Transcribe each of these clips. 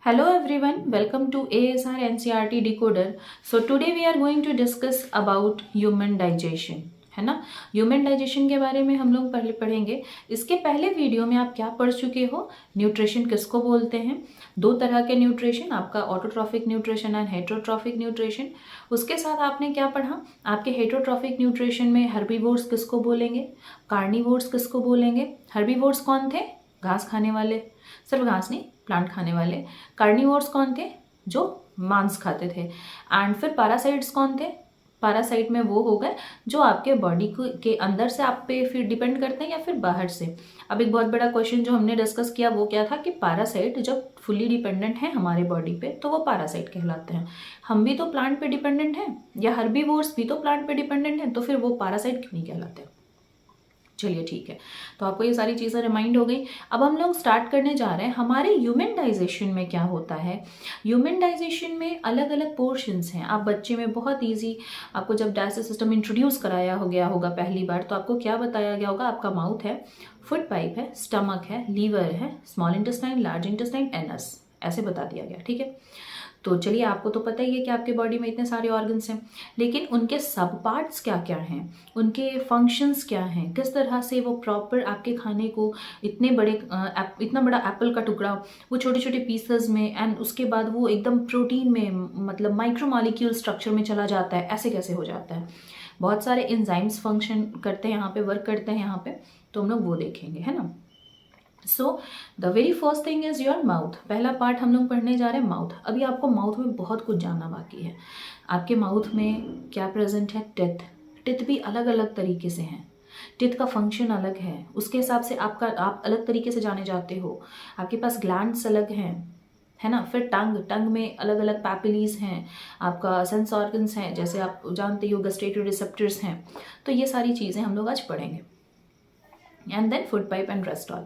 Hello everyone, welcome to ASR NCRT Decoder. So today we are going to discuss about human digestion, है ना। Human digestion के बारे में हम लोग पहले पढ़ेंगे। इसके पहले वीडियो में आप क्या पढ़ चुके हो, न्यूट्रिशन किसको बोलते हैं, दो तरह के न्यूट्रिशन, आपका autotrophic nutrition and heterotrophic nutrition. उसके साथ आपने क्या पढ़ा, आपके हेटरोट्रॉफिक न्यूट्रिशन में हर्बीवोर्स किसको बोलेंगे, कार्निवोर्स किसको बोलेंगे। हर्बीवोर्स कौन थे, घास खाने वाले, सिर्फ घास नहीं प्लांट खाने वाले। कार्निवोर्स कौन थे, जो मांस खाते थे। एंड फिर पैरासाइट्स कौन थे, पैरासाइट में वो हो गए जो आपके बॉडी के अंदर से आप पे फिर डिपेंड करते हैं या फिर बाहर से। अब एक बहुत बड़ा क्वेश्चन जो हमने डिस्कस किया वो क्या था कि पैरासाइट जब फुली डिपेंडेंट है हमारे बॉडी पे तो वो पैरासाइट कहलाते हैं। हम भी तो प्लांट पे डिपेंडेंट हैं, या हर्बीवोर्स भी तो प्लांट पे डिपेंडेंट हैं, तो फिर वो पैरासाइट क्यों नहीं कहलाते। चलिए ठीक है, तो आपको ये सारी चीज़ें रिमाइंड हो गई। अब हम लोग स्टार्ट करने जा रहे हैं हमारे ह्यूमन डाइजेशन में क्या होता है। ह्यूमन डाइजेशन में अलग अलग पोर्शंस हैं। आप बच्चे में बहुत इजी, आपको जब डाइजेस्टिव सिस्टम इंट्रोड्यूस कराया हो गया होगा पहली बार, तो आपको क्या बताया गया होगा, आपका माउथ है, फूड पाइप है, स्टमक है, लीवर है, small intestine, large intestine, anus, ऐसे बता दिया गया। ठीक है, तो चलिए आपको तो पता ही है कि आपके बॉडी में इतने सारे ऑर्गन्स हैं, लेकिन उनके सब पार्ट्स क्या क्या हैं, उनके फंक्शंस क्या हैं, किस तरह से वो प्रॉपर आपके खाने को इतने बड़े इतना बड़ा एप्पल का टुकड़ा वो छोटे छोटे पीसेस में एंड उसके बाद वो एकदम प्रोटीन में, मतलब माइक्रोमॉलिक्यूल स्ट्रक्चर में चला जाता है, ऐसे कैसे हो जाता है। बहुत सारे एंजाइम्स फंक्शन करते हैं यहाँ पे, वर्क करते हैं यहाँ पे, तो हम लोग वो देखेंगे, है ना। So the very first thing is your mouth. पहला पार्ट हम लोग पढ़ने जा रहे हैं माउथ। अभी आपको माउथ में बहुत कुछ जानना बाकी है। आपके माउथ में क्या प्रेजेंट है, टिथ। टिथ भी अलग अलग तरीके से हैं, टिथ का फंक्शन अलग है, उसके हिसाब से आप अलग तरीके से जाने जाते हो। आपके पास ग्लैंड्स अलग हैं, है ना। फिर टंग में अलग अलग पैपिलीज हैं, आपका सेंस ऑर्गन्स हैं, जैसे आप जानते हो गस्टेटरी रिसेप्टर्स हैं। तो ये सारी चीज़ें हम लोग आज पढ़ेंगे। And then food pipe and rest all.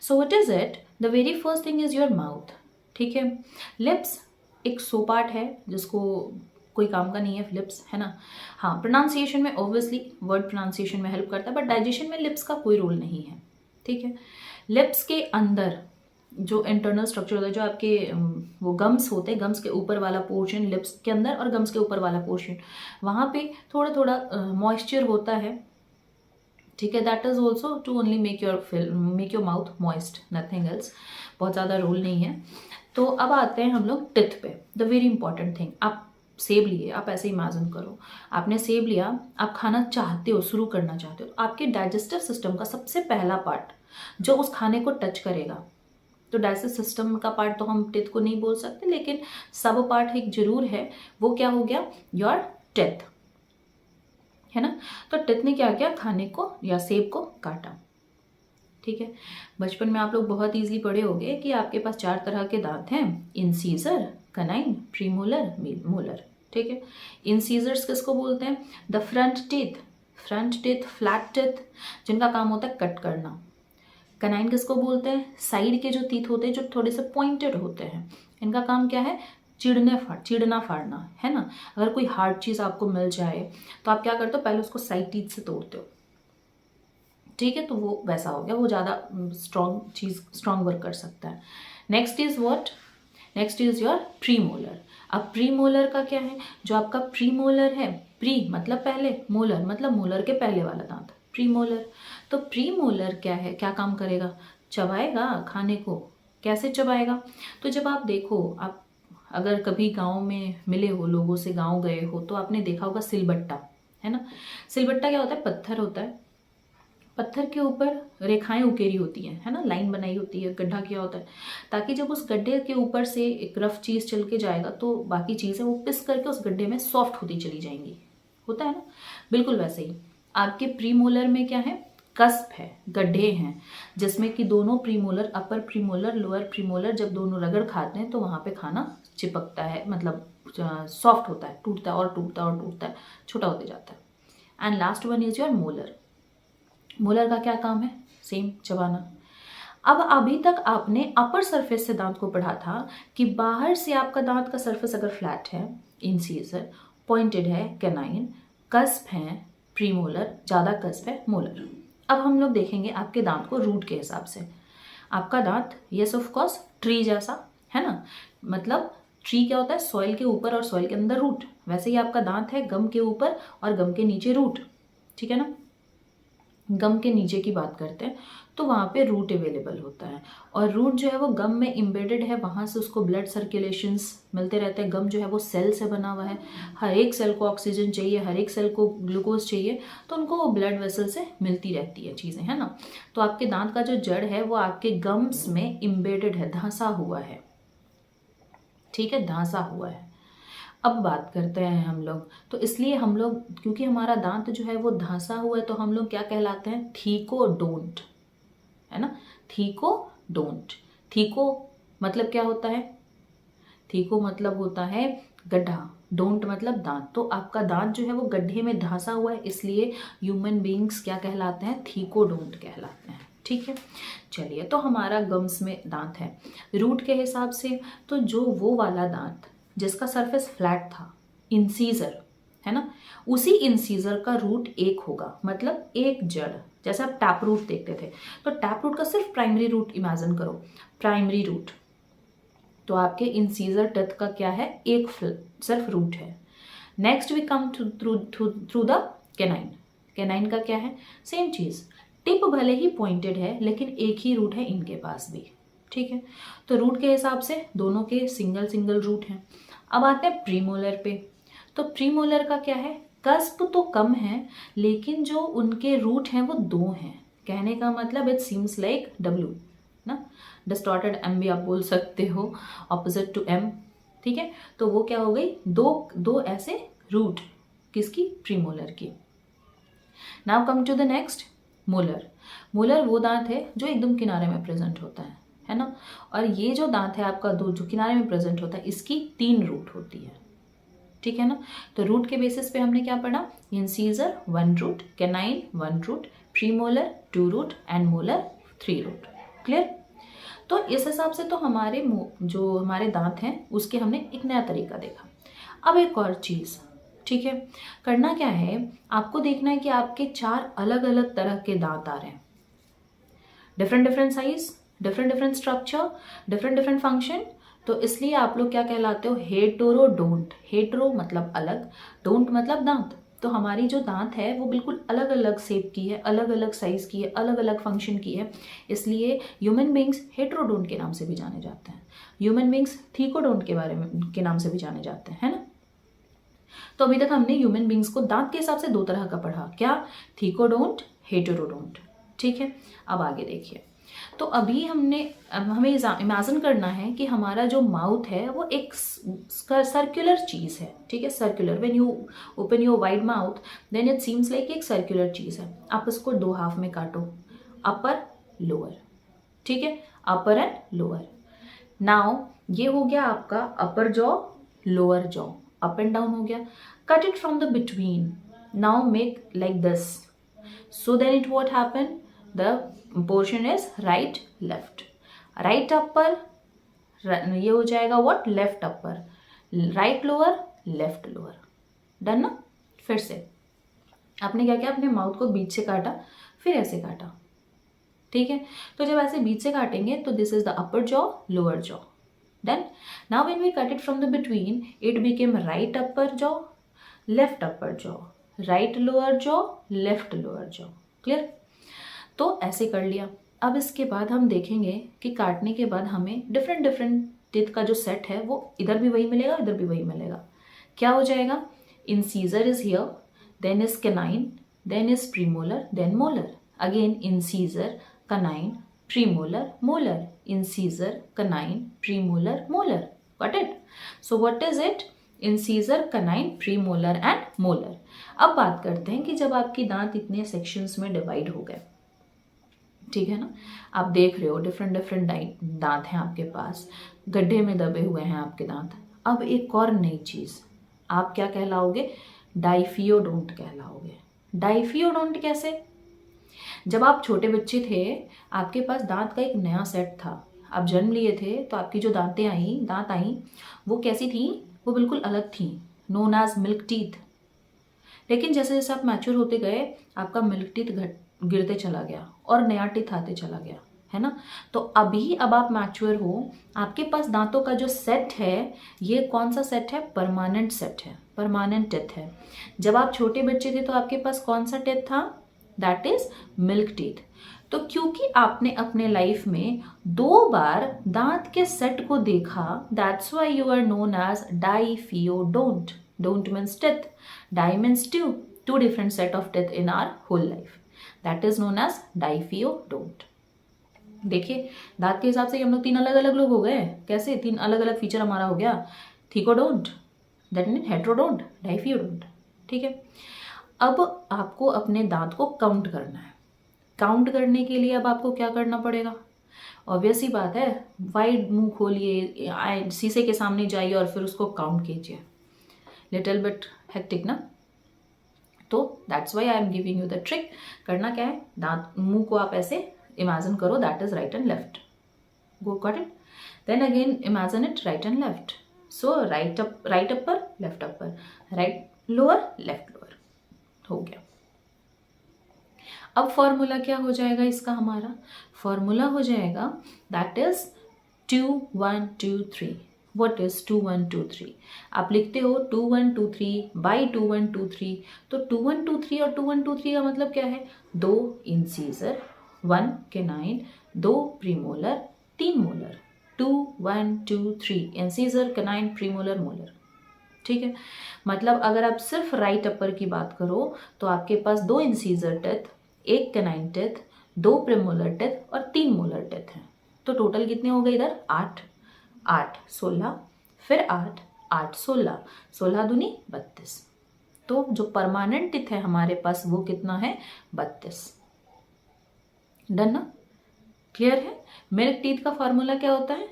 So what is it? The very first thing is your mouth. ठीक है। लिप्स एक सो पार्ट है जिसको कोई काम का नहीं है, लिप्स, है ना। हाँ, प्रोनाउंसिएशन में ऑब्वियसली वर्ड प्रोनाउंसिएशन में हेल्प करता है, बट डाइजेशन में लिप्स का कोई रोल नहीं है। ठीक है। लिप्स के अंदर जो इंटरनल स्ट्रक्चर होता है, जो आपके वो गम्स होते हैं, गम्स के ऊपर वाला पोर्शन लिप्स के अंदर और गम्स के ऊपर वाला पोर्शन, वहाँ पे थोड़ा थोड़ा मॉइस्चर होता है। ठीक है, that is also to only make your mouth moist, nothing else. बहुत ज़्यादा रोल नहीं है। तो अब आते हैं हम लोग टिथ पे। द वेरी इंपॉर्टेंट थिंग, आप सेब लिए, आप ऐसे इमेजिन करो, आपने सेब लिया, आप खाना चाहते हो, शुरू करना चाहते हो, तो आपके डाइजेस्टिव सिस्टम का सबसे पहला पार्ट जो उस खाने को टच करेगा, तो डाइजेस्टिव सिस्टम का पार्ट तो हम टिथ को नहीं बोल सकते, लेकिन सब पार्ट एक जरूर है, वो क्या हो गया, योर टिथ, है ना। तो टिथ ने क्या किया, खाने को या सेब को काटा। ठीक है, बचपन में आप लोग बहुत इजीली पढ़े होंगे कि आपके पास 4 तरह के दांत हैं, इंसीजर, कनाइन, प्रीमोलर, मोलर। ठीक है, इंसीजर्स किसको बोलते हैं, the front teeth, flat teeth, जिनका काम होता है कट करना। कनाइन किसको बोलते हैं, साइड के जो टीथ होते हैं जो थोड़े से पॉइंटेड होते हैं, इनका काम क्या है, चिड़ना फाड़ना, है ना। अगर कोई हार्ड चीज़ आपको मिल जाए तो आप क्या करते हो, पहले उसको साइड टीथ से तोड़ते हो। ठीक है, तो वो वैसा हो गया, वो ज़्यादा स्ट्रॉन्ग वर्क कर सकता है। Next is what, next is your premolar. अब प्रीमोलर का क्या है, जो आपका प्रीमोलर है, प्री मतलब पहले, मोलर मतलब मोलर के पहले वाला दांत, प्रीमोलर। तो प्रीमोलर क्या है, क्या काम करेगा, चबाएगा खाने को। कैसे चबाएगा, तो जब आप देखो, आप अगर कभी गांव में मिले हो लोगों से, गांव गए हो, तो आपने देखा होगा सिलबट्टा, है ना। सिलबट्टा क्या होता है, पत्थर होता है, पत्थर के ऊपर रेखाएं उकेरी होती हैं, है ना, लाइन बनाई होती है, गड्ढा किया होता है, ताकि जब उस गड्ढे के ऊपर से एक रफ चीज़ चल के जाएगा तो बाकी चीज़ें वो पिस करके उस गड्ढे में सॉफ्ट होती चली जाएंगी, होता है ना। बिल्कुल वैसे ही आपके प्रीमोलर में क्या है, कस्प है, गड्ढे हैं, जिसमें कि दोनों प्रीमोलर, अपर प्रीमोलर, लोअर प्रीमोलर, जब दोनों रगड़ खाते हैं तो वहाँ पे खाना चिपकता है, मतलब सॉफ्ट होता है, टूटता है और टूटता है और टूटता है, छोटा होते जाता है। And last one is your molar. Molar का क्या काम है, सेम, चबाना। अब अभी तक आपने अपर सरफेस से दांत को पढ़ा था कि बाहर से आपका दांत का सरफेस अगर फ्लैट है, इंसीजर, पॉइंटेड है, कैनाइन, कस्प है, प्रीमोलर, ज़्यादा कस्प है, मोलर। अब हम लोग देखेंगे आपके दांत को रूट के हिसाब से। आपका दांत, यस ऑफ कोर्स, ट्री जैसा, है ना। मतलब ट्री क्या होता है, सॉइल के ऊपर और सॉइल के अंदर रूट, वैसे ही आपका दांत है गम के ऊपर और गम के नीचे रूट, ठीक है ना। गम के नीचे की बात करते हैं तो वहाँ पे रूट अवेलेबल होता है, और रूट जो है वो गम में इम्बेडेड है, वहाँ से उसको ब्लड सर्कुलेशंस मिलते रहते हैं। गम जो है वो सेल से बना हुआ है, हर एक सेल को ऑक्सीजन चाहिए, हर एक सेल को ग्लूकोज चाहिए, तो उनको वो ब्लड वेसल से मिलती रहती है चीज़ें, है ना। तो आपके दांत का जो जड़ है वो आपके गम्स में इम्बेडेड है, धंसा हुआ है, ठीक है, धंसा हुआ है। अब बात करते हैं हम लोग, तो इसलिए हम लोग, क्योंकि हमारा दांत जो है वो धंसा हुआ है, तो हम लोग क्या कहलाते हैं, थीकोडोंट, है ना। थीकोडोंट, थीको मतलब क्या होता है, थीको मतलब होता है गड्ढा, डोंट मतलब दांत। तो आपका दांत जो है वो गड्ढे में धंसा हुआ है, इसलिए ह्यूमन बीइंग्स क्या कहलाते हैं, थीकोडोंट कहलाते हैं, ठीक है। चलिए, तो हमारा गम्स में दांत है। रूट के हिसाब से तो जो वो वाला दांत जिसका सरफेस फ्लैट था, इंसीजर, है ना, उसी इंसीजर का रूट एक होगा, मतलब एक जड़। जैसे आप टैप रूट देखते थे, तो टैप रूट का सिर्फ प्राइमरी रूट इमेजिन करो, प्राइमरी रूट। तो आपके इंसीजर टेथ का क्या है, एक सिर्फ रूट है। Next we come through the canine. Canine का क्या है, सेम चीज, टिप भले ही पॉइंटेड है लेकिन एक ही रूट है इनके पास भी, ठीक है। तो रूट के हिसाब से दोनों के सिंगल सिंगल रूट हैं। अब आते हैं प्रीमोलर पे। तो प्रीमोलर का क्या है, कस्प तो कम है लेकिन जो उनके रूट हैं वो दो हैं। कहने का मतलब इट सीम्स लाइक डब्ल्यू ना, डिस्टॉर्टेड एम भी आप बोल सकते हो, ऑपोजिट टू एम, ठीक है। तो वो क्या हो गई, दो दो ऐसे रूट किसकी, प्रीमोलर की। Now come to the next, molar. Molar वो दांत है जो एकदम किनारे में प्रेजेंट होता है ना। और ये जो दांत है आपका दो जो किनारे में प्रेजेंट होता है, इसकी 3 रूट होती है, ठीक है ना। तो रूट के बेसिस पे हमने क्या पढ़ा, incisor 1 root, canine 1 root, premolar 2 root and molar 3 root. Clear. तो इस हिसाब से तो हमारे जो हमारे दांत हैं उसके हमने एक नया तरीका देखा। अब एक और चीज़, ठीक है, करना क्या है, आपको देखना है कि आपके 4 अलग अलग तरह के दांत आ रहे हैं, different different size, different different structure, different different function. तो इसलिए आप लोग क्या कहलाते हो, हेटेरोडोंट। हेटेरो मतलब अलग, डोंट मतलब दांत। तो हमारी जो दांत है वो बिल्कुल अलग अलग शेप की है, अलग अलग साइज की है, अलग अलग फंक्शन की है, इसलिए ह्यूमन बींग्स हेटेरोडोंट के नाम से भी जाने जाते हैं, ह्यूमन बींग्स थीकोडोंट के बारे में के नाम से भी जाने जाते हैं, है ना। तो अभी तक हमने ह्यूमन बींग्स को दांत के हिसाब से 2 तरह का पढ़ा, क्या, थीकोडोंट, हेटेरोडोंट, ठीक है। अब आगे देखिए, तो अभी हमें इमेजिन करना है कि हमारा जो माउथ है वो एक सर्कुलर चीज़ है, ठीक है, circular. When you open your wide mouth then it seems like एक सर्कुलर चीज़ है। आप इसको 2 हाफ में काटो, अपर लोअर, ठीक है, अपर एंड लोअर। नाउ ये हो गया आपका अपर jaw, lower jaw, up and down हो गया। Cut it from the between, now make like this, so then it what happen, the portion is right left, right upper, ये हो जाएगा what, left upper, right lower, left lower, done ना। फिर से आपने क्या किया, अपने माउथ को बीच से काटा, फिर ऐसे काटा, ठीक है। तो जब ऐसे बीच से काटेंगे तो this is the upper jaw, lower jaw, done. Now when we cut it from the between it became right upper jaw, left upper jaw, right lower jaw, left lower jaw. Clear. तो ऐसे कर लिया। अब इसके बाद हम देखेंगे कि काटने के बाद हमें डिफरेंट डिफरेंट टीथ का जो सेट है वो इधर भी वही मिलेगा, इधर भी वही मिलेगा। क्या हो जाएगा, incisor is here, then is canine, then is premolar, then molar, again incisor, canine, premolar, molar, incisor, canine, premolar, molar. Got it. So what is it, incisor, canine, premolar and molar. अब बात करते हैं कि जब आपकी दांत इतने sections में डिवाइड हो गए, ठीक है ना, आप देख रहे हो डिफरेंट डिफरेंट दांत हैं आपके पास, गड्ढे में दबे हुए हैं आपके दांत। अब एक और नई चीज़, आप क्या कहलाओगे, डाइफियोडोंट कहलाओगे। डाइफियोडोंट कैसे, जब आप छोटे बच्चे थे आपके पास दांत का एक नया सेट था, आप जन्म लिए थे तो आपकी जो दांत आई वो कैसी थी, वो बिल्कुल अलग थी, नोन एज मिल्क टीथ। लेकिन जैसे जैसे आप मैच्योर होते गए आपका मिल्क टीथ गिरते चला गया और नया टीथ आते चला गया, है ना। तो अब आप मैच्योर हो, आपके पास दांतों का जो सेट है, ये कौन सा सेट है? परमानेंट सेट है, परमानेंट टीथ है। जब आप छोटे बच्चे थे तो आपके पास कौन सा टीथ था? That is milk teeth. तो क्योंकि आपने अपने लाइफ में 2 बार दांत के सेट को देखा, that's why you are known as diphyodont. Dont means teeth, di means two different set of teeth in our whole life, that is known as diphyodont. देखिए, दांत के हिसाब से हम लोग 3 अलग अलग लोग हो गए। कैसे? 3 अलग अलग फीचर हमारा हो गया। थिकोडोंट, दैट मीन हेट्रोडोंट, डाइफियोडोंट। ठीक है। अब आपको अपने दांत को काउंट करना है। काउंट करने के लिए अब आपको क्या करना पड़ेगा? ऑब्वियस ही बात है, वाइड मुंह खोलिए, शीशे के सामने जाइए और फिर उसको काउंट कीजिए। लिटिल बिट हेक्टिक ना। तो that's why I am giving you the trick. करना क्या है? दांत, मुंह को आप ऐसे इमेजिन करो, that is right and left. Go, got it? Then again imagine it right and left. So right upper, left upper, right lower, left lower. हो गया। अब फॉर्मूला क्या हो जाएगा इसका? हमारा फॉर्मूला हो जाएगा दैट इज 2 1 2 3। What is 2 1 2 3? आप लिखते हो 2 1 2 3 बाई 2 1 2 3। तो 2 1 2 3 और 2 1 2 3 का मतलब क्या है? 2 incisor, 1 canine, 2 premolar, 3 molar. 2 1 2 3 incisor, canine, premolar, molar. ठीक है। मतलब अगर आप सिर्फ राइट अपर की बात करो तो आपके पास 2 incisor teeth, 1 canine teeth, 2 premolar teeth और 3 मोलर टेथ हैं। तो टोटल कितने हो गए इधर? 8 8 16, फिर 8 8 16, 16 दूनी 32। तो जो परमानेंट टीथ है हमारे पास वो कितना है? 32। डन ना? क्लियर है? मिल्क टीथ का फॉर्मूला क्या होता है?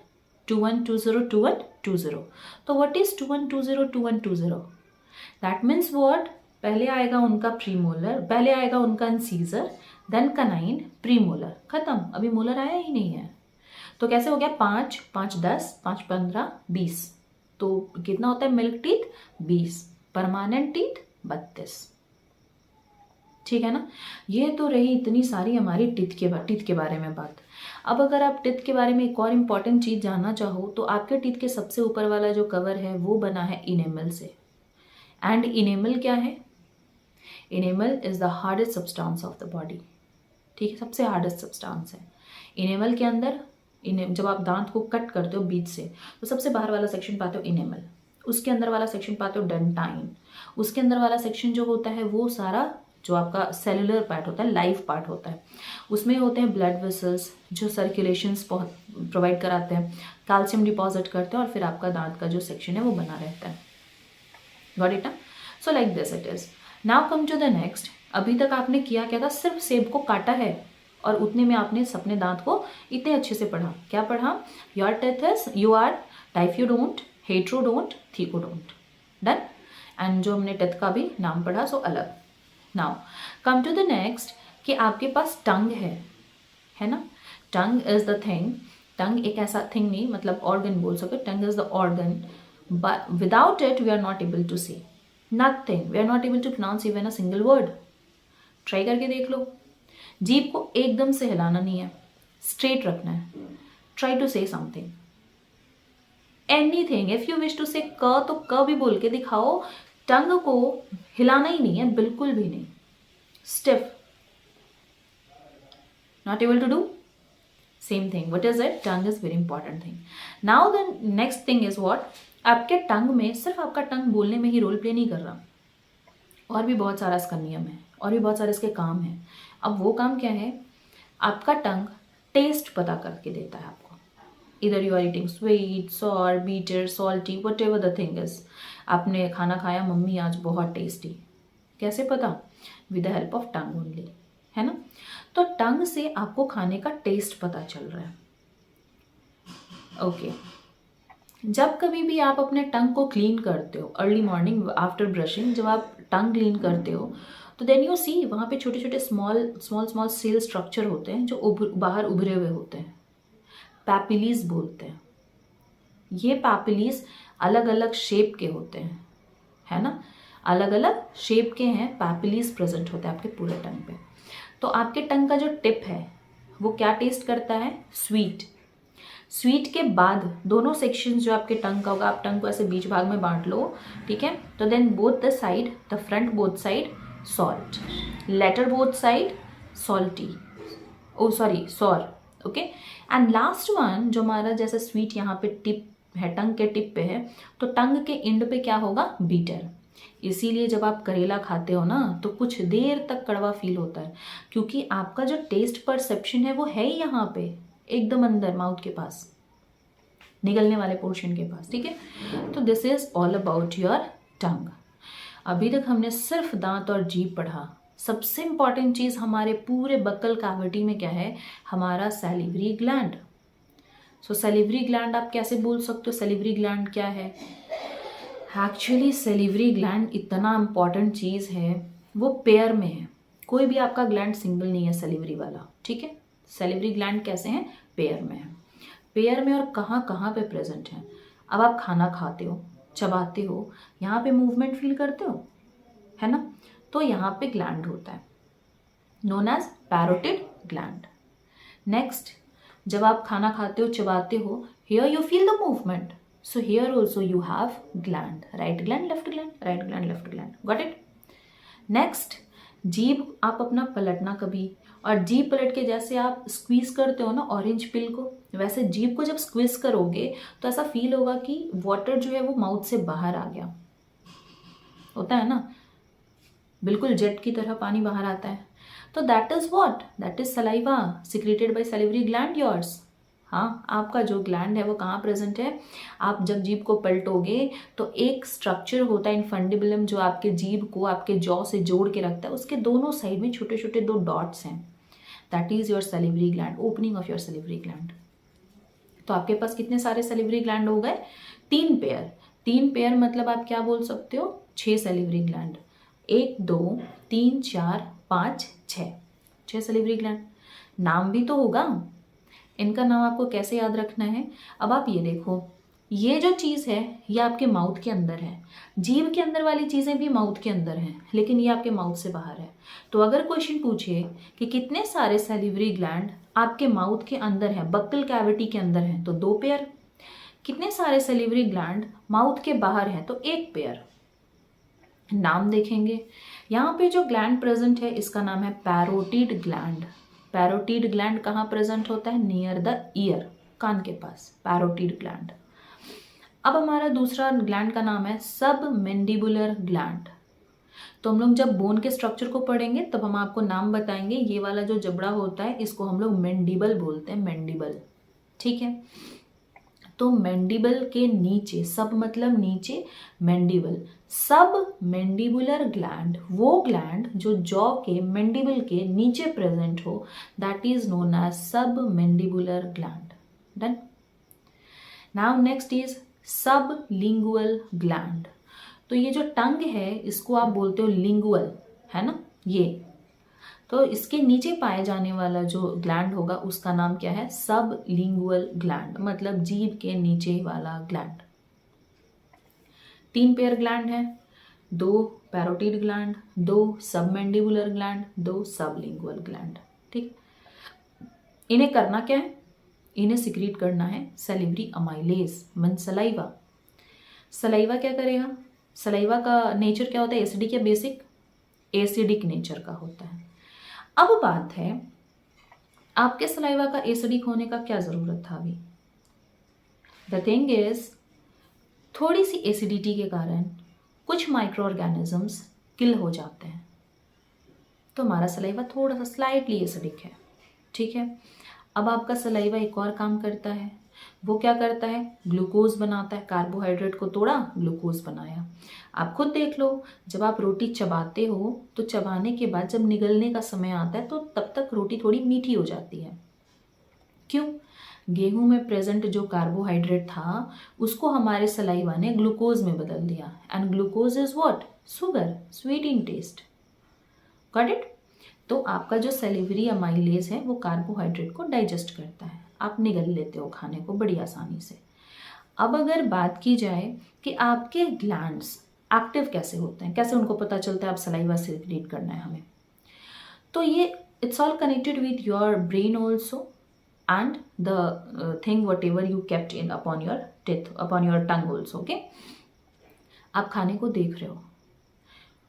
2 1 2 0 2 1 2 0। तो what is 2 1 2 0 2 1 2 0? That means what? पहले आएगा उनका प्रीमोलर, पहले आएगा उनका इंसीजर, देन कैनाइन, प्रीमोलर, खत्म। अभी मोलर आया ही नहीं है। तो कैसे हो गया? 5 5 10, 5 15 20। तो कितना होता है मिल्क टीथ? 20। Permanent teeth 32। ठीक है ना। ये तो रही इतनी सारी हमारी टीथ के बारे में बात। अब अगर आप टीथ के बारे में एक और इम्पॉर्टेंट चीज़ जानना चाहो तो आपके टीथ के सबसे ऊपर वाला जो कवर है वो बना है इनेमल से। एंड इनेमल क्या है? Enamel is the hardest substance of the body. ठीक है, सबसे हार्डेस्ट सब्सटेंस है इनेमल के अंदर। जब आप दांत को कट करते हो बीच से तो सबसे बाहर वाला सेक्शन पाते हो इनेमल, उसके अंदर वाला सेक्शन पाते हो डेंटाइन, उसके अंदर वाला सेक्शन जो होता है वो सारा जो आपका सेलुलर पार्ट होता है, लाइफ पार्ट होता है। उसमें होते हैं ब्लड वेसल्स जो सर्कुलेशंस प्रोवाइड कराते हैं, कैल्शियम डिपॉजिट करते हैं और फिर आपका दांत का जो सेक्शन है वो बना रहता है। गॉट इट ना? So like this it is. Now come to the next. अभी तक आपने किया क्या था? सिर्फ सेब को काटा है और उतने में आपने अपने दांत को इतने अच्छे से पढ़ा। क्या पढ़ा? Your teeth is, you are diphyodont, heterodont, thecodont. Done. And जो हमने टीथ का भी नाम पढ़ा सो अलग। Now come to the next कि आपके पास टंग है ना। Tongue is the thing. Tongue एक ऐसा थिंग नहीं, मतलब ऑर्गन बोल सके। Tongue is the organ, but without it we are not able to say nothing, we are not able to pronounce even a single word. Try करके देख लो। जीभ को एकदम से हिलाना नहीं है, स्ट्रेट रखना है। Try to say something, anything. If you wish to say क तो क भी बोल के दिखाओ। टंग को हिलाना ही नहीं है, बिल्कुल भी नहीं। Stiff, not able to do same thing. What is it? Tongue is very important thing. Now the next thing is what? आपके टंग में सिर्फ आपका टंग बोलने में ही रोल प्ले नहीं कर रहा, और भी बहुत सारा इसका नियम है, और भी बहुत सारे इसके काम हैं। अब वो काम क्या है? आपका टंग टेस्ट पता करके देता है आपको। इधर you are eating sweet, sour, bitter, salty, whatever the thing is. आपने खाना खाया, मम्मी आज बहुत टेस्टी। कैसे पता? With the help of tongue only, है ना। तो टंग से आपको खाने का टेस्ट पता चल रहा है। ओके जब कभी भी आप अपने टंग को क्लीन करते हो, अर्ली मॉर्निंग आफ्टर ब्रशिंग, जब आप टंग क्लीन करते हो तो देन यू सी वहाँ पे छोटे छोटे स्मॉल सेल स्ट्रक्चर होते हैं जो बाहर उभरे हुए होते हैं। पैपिलीज बोलते हैं। ये पैपिलीज अलग अलग शेप के होते हैं, है ना। अलग अलग शेप के हैं पैपिलीज प्रेजेंट होते हैं आपके पूरे टंग पे। तो आपके टंग का जो टिप है वो क्या टेस्ट करता है? स्वीट। स्वीट के बाद दोनों सेक्शंस जो आपके टंग का होगा, आप टंग को ऐसे बीच भाग में बांट लो, ठीक है, तो then both the side, the front both side salt, later both side salty, oh sorry sour, okay. And last one जो हमारा जैसे स्वीट यहाँ पे टिप है, टंग के टिप पे है, तो टंग के एंड पे क्या होगा? बीटर। इसीलिए जब आप करेला खाते हो ना तो कुछ देर तक कड़वा फील होता है, क्योंकि आपका जो टेस्ट परसेप्शन है वो है ही यहाँ पे एकदम अंदर माउथ के पास, निगलने वाले पोर्शन के पास, ठीक है। तो this is all about your tongue. अभी तक हमने सिर्फ दांत और जीभ पढ़ा। सबसे इंपॉर्टेंट चीज हमारे पूरे बक्कल कैविटी में क्या है? हमारा सैलिवरी ग्लैंड। सो सैलिवरी ग्लैंड आप कैसे बोल सकते हो? सैलिवरी ग्लैंड क्या है? एक्चुअली सैलिवरी ग्लैंड इतना इंपॉर्टेंट चीज है, वो पेयर में है। कोई भी आपका ग्लैंड सिंगल नहीं है सैलिवरी वाला, ठीक है। सैलिवरी ग्लैंड कैसे हैं? पेयर में है। पेयर में और कहाँ कहाँ पे प्रेजेंट है? अब आप खाना खाते हो, चबाते हो, यहाँ पे मूवमेंट फील करते हो, है ना, तो यहाँ पे ग्लैंड होता है known as parotid gland. Next, जब आप खाना खाते हो, चबाते हो, here you feel the movement, so here also you have gland, right gland left gland, right gland left gland, got it. Next, जीभ आप अपना पलटना कभी, और जीभ पलट के जैसे आप स्क्वीज करते हो ना ऑरेंज पिल को, वैसे जीभ को जब स्क्वीज करोगे तो ऐसा फील होगा कि वाटर जो है वो माउथ से बाहर आ गया, होता है ना, बिल्कुल जेट की तरह पानी बाहर आता है। तो that is what? That is saliva secreted by salivary gland yours. हाँ, आपका जो ग्लैंड है वो कहाँ प्रेजेंट है? आप जब जीभ को पलटोगे तो एक स्ट्रक्चर होता है इनफंडिबुलम जो आपके जीभ को आपके जॉ से जोड़ के रखता है, उसके दोनों साइड में छोटे छोटे 2 डॉट्स हैं, that is your salivary gland, opening of your salivary gland. तो आपके पास कितने सारे सैलिवरी ग्लैंड हो गए? 3 पेयर। 3 पेयर मतलब आप क्या बोल सकते हो? 6 सैलिवरी ग्लैंड। 1 2 3 4 5 6 salivary gland. नाम भी तो होगा, इनका नाम आपको कैसे याद रखना है? अब आप ये देखो, ये जो चीज़ है ये आपके माउथ के अंदर है, जीभ के अंदर वाली चीज़ें भी माउथ के अंदर हैं, लेकिन ये आपके माउथ से बाहर है। तो अगर क्वेश्चन पूछे कि कितने सारे सैलिवरी ग्लैंड आपके माउथ के अंदर है, बक्कल कैविटी के अंदर है, तो 2 पेयर। कितने सारे सैलिवरी ग्लैंड माउथ के बाहर है, तो 1 पेयर। नाम देखेंगे, यहाँ पे जो ग्लैंड प्रेजेंट है इसका नाम है पैरोटिड ग्लैंड। पैरोटिड ग्लैंड कहाँ प्रेजेंट होता है? नियर द ईयर, कान के पास, पैरोटिड ग्लैंड। अब हमारा दूसरा ग्लैंड का नाम है सब मैंडिबुलर ग्लैंड। तो हम लोग जब बोन के स्ट्रक्चर को पढ़ेंगे तब हम आपको नाम बताएंगे। ये वाला जो जबड़ा होता है इसको हम लोग मैंडिबल बोलते हैं, मैंडिबल, ठीक है। तो मैंडिबल के नीचे, सब मतलब नीचे, मैंडिबल, सब मैंडिबुलर ग्लैंड, वो ग्लैंड जो जॉ के मैंडिबल के नीचे प्रेजेंट हो, दैट इज नोन एज सब mandibular gland. Done. Now next is सब लिंगुअल ग्लैंड। तो ये जो टंग है इसको आप बोलते हो लिंगुअल, है ना, ये। तो इसके नीचे पाए जाने वाला जो ग्लैंड होगा उसका नाम क्या है? सब लिंगुअल ग्लैंड, मतलब जीभ के नीचे वाला ग्लैंड। 3 पेयर ग्लैंड है, 2 parotid gland, 2 submandibular gland, 2 sublingual gland, ठीक। इन्हें करना क्या है? इन्हें सिक्रीट करना है सैलिवरी अमाइलेज, मन सलाइवा। सलाइवा क्या करेगा? सलाइवा का नेचर क्या होता है? एसिडिक या बेसिक? एसिडिक नेचर का होता है। अब बात है, आपके सलाइवा का एसिडिक होने का क्या जरूरत था अभी? द थिंग इज, थोड़ी सी एसिडिटी के कारण कुछ माइक्रो ऑर्गेनिजम्स किल हो जाते हैं, तो हमारा सलाइवा थोड़ा सा स्लाइटली एसिडिक है, ठीक है। अब आपका सलाइवा एक और काम करता है, वो क्या करता है? ग्लूकोज बनाता है, कार्बोहाइड्रेट को तोड़ा, ग्लूकोज बनाया। आप खुद देख लो, जब आप रोटी चबाते हो तो चबाने के बाद जब निगलने का समय आता है तो तब तक रोटी थोड़ी मीठी हो जाती है। क्यों? गेहूं में प्रेजेंट जो कार्बोहाइड्रेट था उसको हमारे सलाइवा ने ग्लूकोज में बदल दिया, and glucose is what? Sugar, sweet in taste, got it. तो आपका जो सैलिवरी अमाइलेज है वो कार्बोहाइड्रेट को डाइजेस्ट करता है, आप निगल लेते हो खाने को बड़ी आसानी से। अब अगर बात की जाए कि आपके ग्लैंड्स एक्टिव कैसे होते हैं, कैसे उनको पता चलता है अब सलाइवा सिक्रीट करना है हमें, तो ये it's all connected with your brain also, and the thing whatever you kept in upon your teeth, upon your tongue also. Okay, आप खाने को देख रहे हो,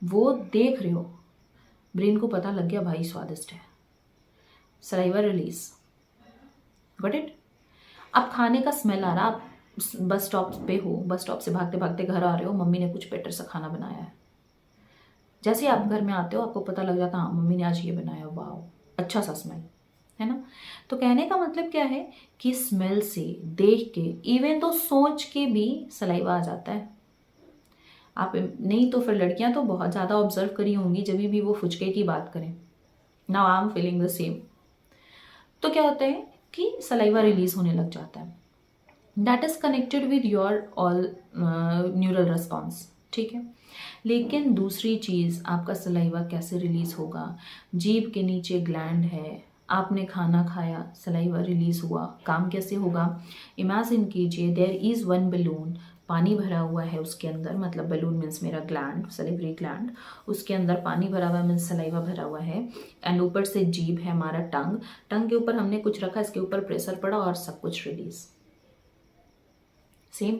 वो देख रहे हो, ब्रेन को पता लग गया भाई स्वादिष्ट है, सलाइवा रिलीज, गॉट इट। अब खाने का स्मेल आ रहा, आप बस स्टॉप पे हो, बस स्टॉप से भागते भागते घर आ रहे हो, मम्मी ने कुछ बेटर सा खाना बनाया है, जैसे ही आप घर में आते हो आपको पता लग जाता हाँ मम्मी ने आज ये बनाया, वाह अच्छा सा स्मेल है ना। तो कहने का मतलब क्या है कि स्मेल से, देख के, इवन तो सोच के भी सलाइवा आ जाता है। आप नहीं तो फिर लड़कियां तो बहुत ज़्यादा ऑब्जर्व करी होंगी, जब भी वो फुचके की बात करें, now I am feeling the same. तो क्या होता है कि सलाइवा रिलीज होने लग जाता है, that is connected with your all neural response, ठीक है। लेकिन दूसरी चीज़, आपका सलाइवा कैसे रिलीज होगा, जीभ के नीचे ग्लैंड है, आपने खाना खाया, सलाइवा रिलीज हुआ, काम कैसे होगा। इमेजिन कीजिए देयर इज़ वन बलून, पानी भरा हुआ है उसके अंदर, मतलब बलून मीन्स मेरा ग्लैंड, सलिवरी ग्लैंड, उसके अंदर पानी भरा हुआ है मीन्स सलाइवा भरा हुआ है, एंड ऊपर से जीभ है हमारा टंग, टंग के ऊपर हमने कुछ रखा, इसके ऊपर प्रेशर पड़ा और सब कुछ रिलीज। सेम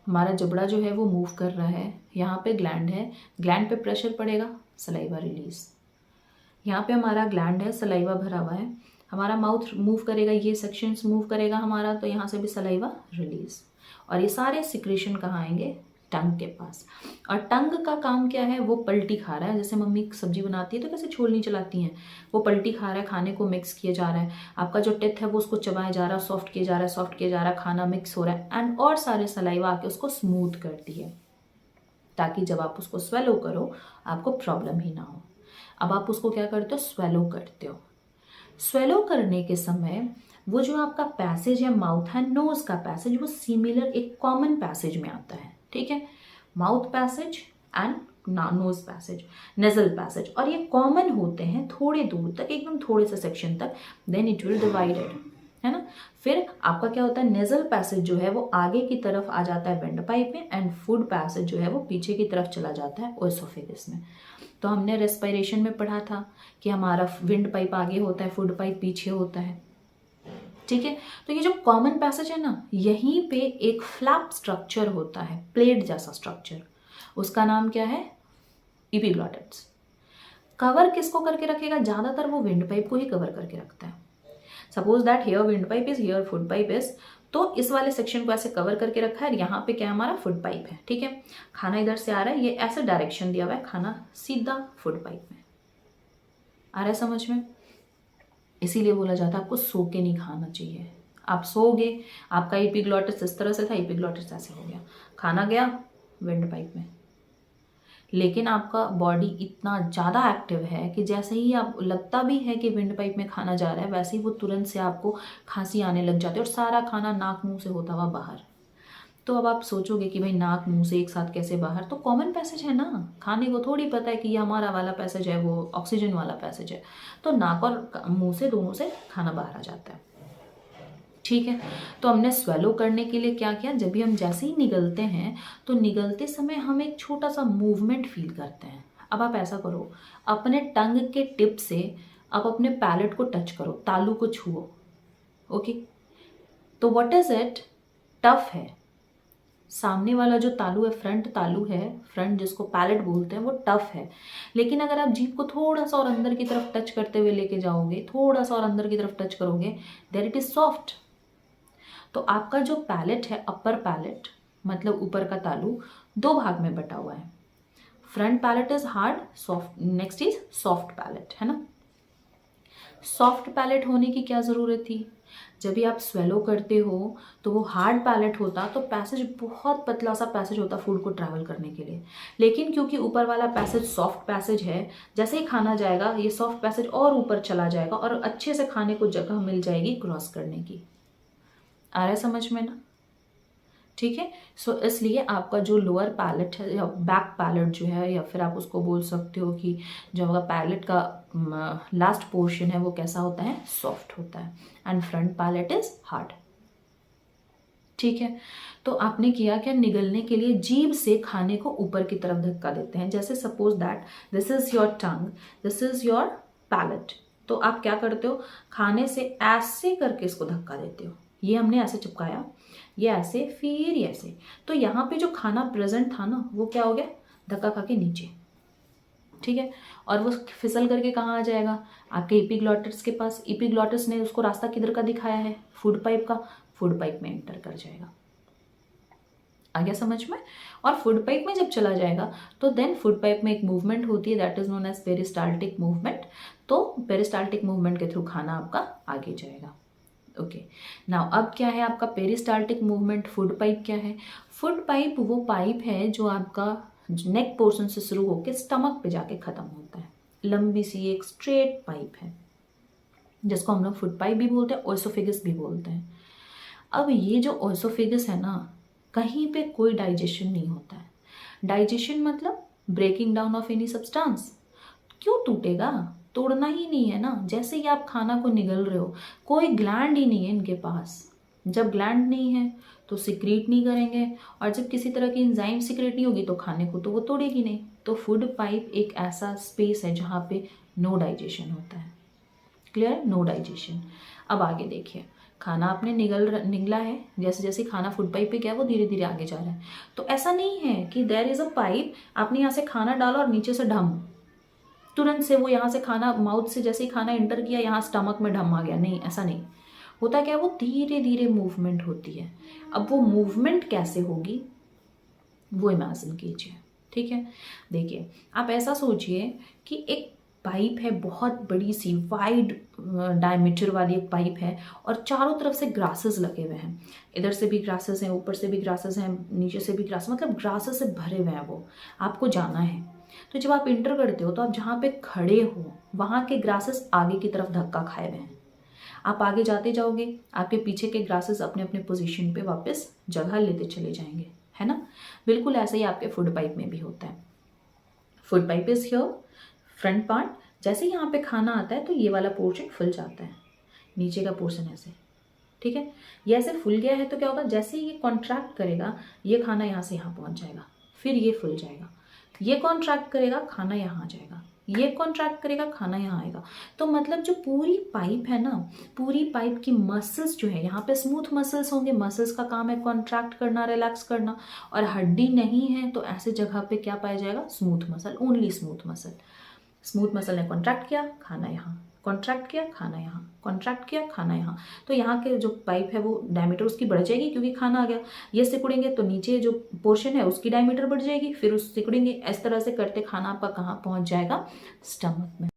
हमारा जबड़ा जो है वो मूव कर रहा है, यहाँ पे ग्लैंड है, ग्लैंड पे प्रेशर पड़ेगा, सलाइवा रिलीज। यहाँ पे हमारा ग्लैंड है, सलाइवा भरा हुआ है, हमारा माउथ मूव करेगा, ये सेक्शंस मूव करेगा हमारा, तो यहाँ से भी सलाइवा रिलीज। और ये सारे सिक्रेशन कहाँ आएंगे, टंग के पास। और टंग का काम क्या है, वो पलटी खा रहा है, जैसे मम्मी सब्जी बनाती है तो कैसे छोलनी चलाती हैं, वो पलटी खा रहा है, खाने को मिक्स किया जा रहा है, आपका जो टेथ है वो उसको चबाया जा रहा है, सॉफ्ट किया जा रहा है, सॉफ्ट किया जा रहा है, खाना मिक्स हो रहा है, एंड और सारे सलाइवा आके उसको स्मूथ करती है, ताकि जब आप उसको स्वेलो करो आपको प्रॉब्लम ही ना हो। अब आप उसको क्या करते हो, स्वेलो करते हो। स्वेलो करने के समय वो जो आपका पैसेज है माउथ है, नोज का पैसेज, वो सिमिलर एक कॉमन पैसेज में आता है, ठीक है, mouth passage and nose passage, nasal passage, और ये कॉमन होते हैं थोड़े दूर तक, एकदम थोड़े से सेक्शन तक, देन इट विल डिवाइडेड, है ना। फिर आपका क्या होता है, नेजल पैसेज जो है वो आगे की तरफ आ जाता है विंड पाइप में, एंड फूड पैसेज जो है वो पीछे की तरफ चला जाता है ओएसोफेगस में। तो हमने रेस्पिरेशन में पढ़ा था कि हमारा विंड पाइप आगे होता है, फूड पाइप पीछे होता है, ठीक है। तो ये जो कॉमन पैसेज है ना, यहीं पे एक फ्लैप स्ट्रक्चर होता है, प्लेट जैसा स्ट्रक्चर, उसका नाम क्या है, एपिग्लॉटिड्स। कवर किसको करके रखेगा, ज्यादातर वो विंड पाइप को ही कवर करके रखता है। Suppose that here wind pipe is, here food pipe is, तो इस वाले सेक्शन को ऐसे कवर करके रखा है, यहाँ पे क्या हमारा फूड पाइप है, ठीक है। खाना इधर से आ रहा है, ये ऐसे डायरेक्शन दिया हुआ है, खाना सीधा फूड पाइप में आ रहा है, समझ में। इसीलिए बोला जाता है आपको सो के नहीं खाना चाहिए, आप सोगे, आपका एपिग्लॉटिस इस तरह से था, एपिग्लॉटिस ऐसे हो गया, खाना गया विंड पाइप में। लेकिन आपका बॉडी इतना ज़्यादा एक्टिव है कि जैसे ही आप लगता भी है कि विंड पाइप में खाना जा रहा है, वैसे ही वो तुरंत से आपको खांसी आने लग जाती है, और सारा खाना नाक मुंह से होता हुआ बाहर। तो अब आप सोचोगे कि भाई नाक मुंह से एक साथ कैसे बाहर, तो कॉमन पैसेज है ना, खाने को थोड़ी पता है कि ये हमारा वाला पैसेज है, वो ऑक्सीजन वाला पैसेज है, तो नाक और मुंह से दोनों से खाना बाहर आ जाता है, ठीक है। तो हमने स्वेलो करने के लिए क्या किया, जब भी हम जैसे ही निगलते हैं तो निगलते समय हम एक छोटा सा मूवमेंट फील करते हैं। अब आप ऐसा करो, अपने टंग के टिप से आप अपने पैलेट को टच करो, तालू को छुओ, ओके। तो व्हाट इज इट, टफ है, सामने वाला जो तालू है, फ्रंट तालू है, फ्रंट जिसको पैलेट बोलते हैं, वो टफ है। लेकिन अगर आप जीभ को थोड़ा सा और अंदर की तरफ टच करते हुए लेके जाओगे, थोड़ा सा और अंदर की तरफ टच करोगे, देयर इट इज सॉफ्ट। तो आपका जो पैलेट है, अपर पैलेट मतलब ऊपर का तालू, दो भाग में बटा हुआ है, front palate is hard, soft, next is soft palate, है ना। सॉफ्ट पैलेट होने की क्या ज़रूरत थी, जब भी आप स्वेलो करते हो तो वो हार्ड पैलेट होता, तो पैसेज बहुत पतला सा पैसेज होता फूड को ट्रैवल करने के लिए। लेकिन क्योंकि ऊपर वाला पैसेज सॉफ्ट पैसेज है, जैसे ही खाना जाएगा ये सॉफ्ट पैसेज और ऊपर चला जाएगा, और अच्छे से खाने को जगह मिल जाएगी क्रॉस करने की। आ रहा है समझ में ना, ठीक है। सो इसलिए आपका जो लोअर पैलेट है या बैक पैलेट जो है, या फिर आप उसको बोल सकते हो कि जो आपका पैलेट का लास्ट पोर्शन है वो कैसा होता है, सॉफ्ट होता है, and front palate is hard, ठीक है। तो आपने किया क्या, निगलने के लिए जीभ से खाने को ऊपर की तरफ धक्का देते हैं, जैसे suppose that this is your tongue, this is your palate, तो आप क्या करते हो, खाने से ऐसे करके इसको धक्का देते हो। ये हमने ऐसे चिपकाया, ये ऐसे, फिर ये ऐसे, तो यहाँ पे जो खाना प्रेजेंट था ना वो क्या हो गया, धक्का खा के नीचे, ठीक है। और वो फिसल करके कहाँ आ जाएगा, आपके एपिग्लॉटिस के पास। एपिग्लॉटिस ने उसको रास्ता किधर का दिखाया है, फूड पाइप का, फूड पाइप में एंटर कर जाएगा। आ गया समझ में। और फूड पाइप में जब चला जाएगा तो देन फूड पाइप में एक मूवमेंट होती है, that is known as peristaltic movement. तो पेरिस्टाल्टिक मूवमेंट के थ्रू खाना आपका आगे जाएगा। ओके, नाउ अब क्या है आपका पेरिस्टाल्टिक मूवमेंट। फूड पाइप क्या है, फूड पाइप वो पाइप है जो आपका नेक पोर्शन से शुरू होकर स्टमक पे जाके खत्म होता है। लंबी सी एक स्ट्रेट पाइप है जिसको हम लोग फूड पाइप भी बोलते हैं, ओएसोफेगस भी बोलते हैं। अब ये जो ओएसोफेगस है ना, कहीं पे कोई डाइजेशन नहीं होता है। डाइजेशन मतलब breaking down of any substance. क्यों टूटेगा, तोड़ना ही नहीं है ना। जैसे ही आप खाना को निगल रहे हो, कोई ग्लैंड ही नहीं है इनके पास। जब ग्लैंड नहीं है तो सिक्रीट नहीं करेंगे, और जब किसी तरह की एंजाइम सिक्रेट नहीं होगी तो खाने को तो वो तोड़ेगी नहीं। तो फूड पाइप एक ऐसा स्पेस है जहाँ पे नो डाइजेशन होता है। Clear, no digestion. अब आगे देखिए, खाना आपने निगला है, जैसे जैसे खाना फूड पाइप पे गया वो धीरे धीरे आगे जा रहा है। तो ऐसा नहीं है कि देयर इज अ पाइप, आपने यहाँ से खाना डाला और नीचे से ढम, तुरंत से वो यहाँ से खाना माउथ से जैसे ही खाना एंटर किया यहाँ स्टमक में ढम आ गया। नहीं, ऐसा नहीं होता। क्या, वो धीरे धीरे मूवमेंट होती है। अब वो मूवमेंट कैसे होगी वो इमेजिन कीजिए, ठीक है। देखिए, आप ऐसा सोचिए कि एक पाइप है, बहुत बड़ी सी वाइड डायमीटर वाली एक पाइप है, और चारों तरफ से ग्रासेस लगे हुए हैं। इधर से भी ग्रासेस हैं, ऊपर से भी ग्रासेस हैं, नीचे से भी ग्रास, मतलब ग्रासेस से भरे हुए हैं। वो आपको जाना है, तो जब आप इंटर करते हो तो आप जहाँ पे खड़े हो वहाँ के ग्रासेस आगे की तरफ धक्का खाए हुए हैं। आप आगे जाते जाओगे, आपके पीछे के ग्रासेस अपने अपने पोजीशन पे वापस जगह लेते चले जाएंगे, है ना। बिल्कुल ऐसे ही आपके फूड पाइप में भी होता है। Food pipe is here, front part. जैसे ही यहाँ पे खाना आता है तो ये वाला पोर्शन फुल जाता है, नीचे का पोर्शन ऐसे, ठीक है। ये ऐसे फुल गया है तो क्या होगा, जैसे ही ये कॉन्ट्रैक्ट करेगा ये खाना यहाँ से यहाँ पहुँच जाएगा, फिर ये फुल जाएगा। ये कॉन्ट्रैक्ट करेगा, खाना यहाँ आ जाएगा, ये कॉन्ट्रैक्ट करेगा, खाना यहाँ आएगा। तो मतलब जो पूरी पाइप है ना, पूरी पाइप की मसल्स जो है, यहाँ पे स्मूथ मसल्स होंगे। मसल्स का काम है कॉन्ट्रैक्ट करना, रिलैक्स करना, और हड्डी नहीं है तो ऐसे जगह पे क्या पाया जाएगा, smooth muscle, only smooth muscle. Smooth muscle ने कॉन्ट्रैक्ट किया, खाना यहाँ, कॉन्ट्रैक्ट किया, खाना यहाँ, कॉन्ट्रैक्ट किया, खाना यहाँ। तो यहाँ के जो पाइप है वो डायमीटर उसकी बढ़ जाएगी क्योंकि खाना आ गया। ये सिकुड़ेंगे तो नीचे जो पोर्शन है उसकी डायमीटर बढ़ जाएगी, फिर उस सिकुड़ेंगे। इस तरह से करते खाना आपका कहाँ पहुँच जाएगा, स्टमक में।